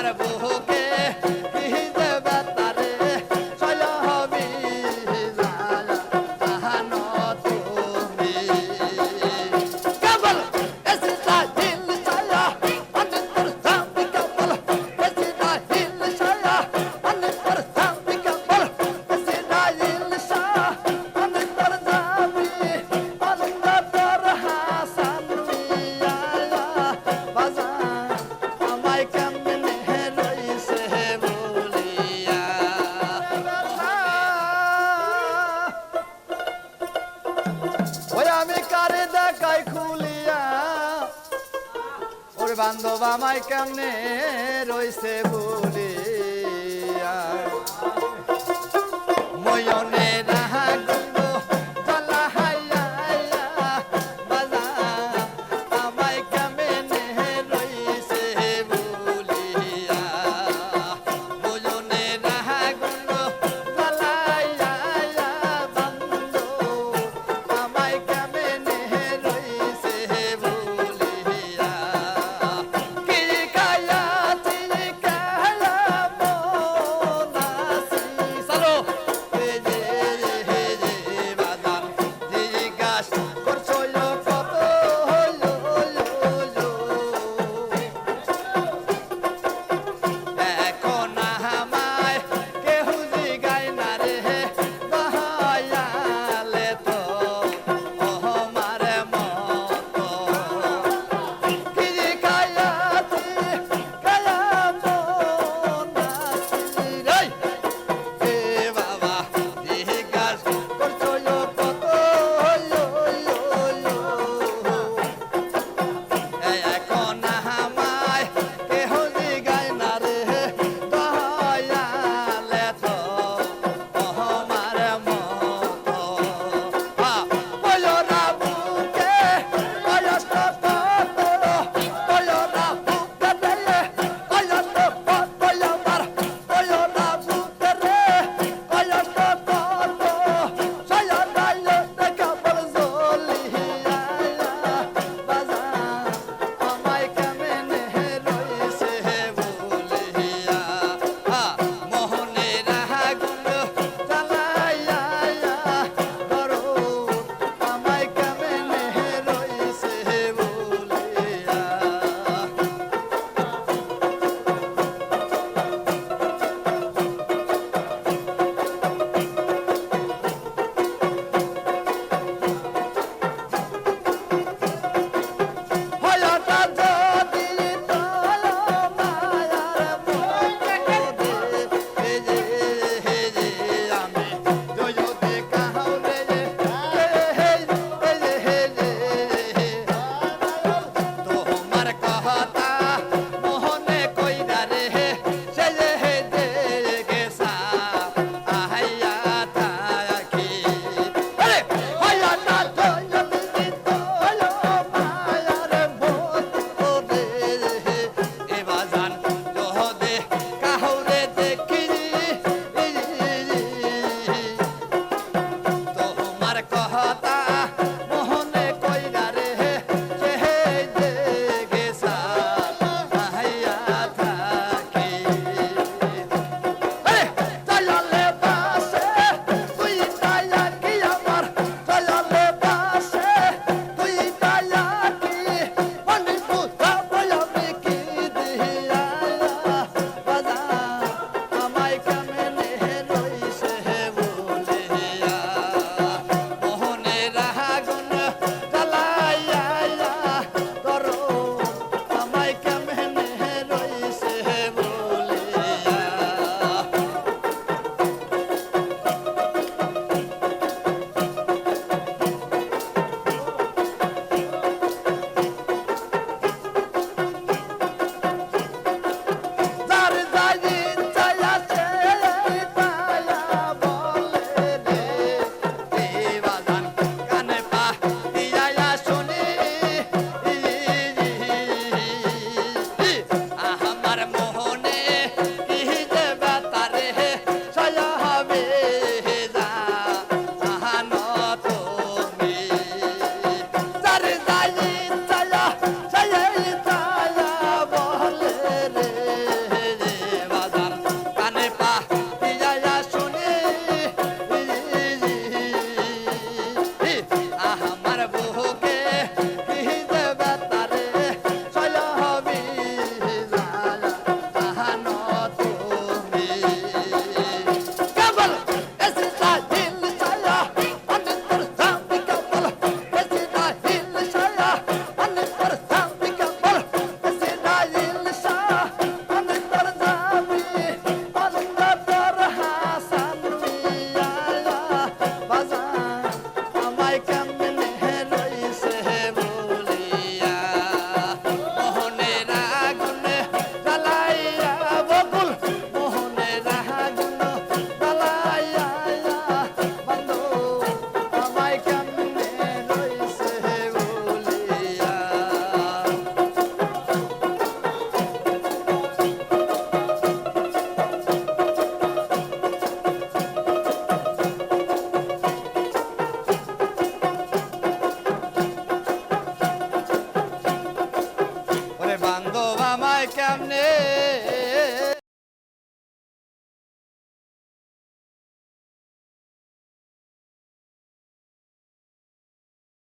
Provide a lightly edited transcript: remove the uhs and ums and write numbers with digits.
আমার বুকে কি যে ব্যথা রে ছয় হবি জাহানো তুমি কেবল এসিটা হিল ছায়া অন্তর সামনে কেবল এসিটা হিল ছায়া অন্তর সামনে কেবল এসিটা হিল ছায়া অন্তর সামনে অন্তর হাসান মিয়া বাজান আমায় কেমনে রইছে বলিয়া ওই আমি কারে দেখাই খুলিয়া ওর বান্ধব আমায় কেমনে রইছে বলিয়া ময়নে রাহা গুলো চলা হাইয়া বাজা আমায় কেমনে রইছে বলিয়া ময়নে রাহা গুলো চলা হাইয়া বান্ধব আমায় কেমনে রইছে বলিয়া কি কায়া চিনি কায়া কেমনে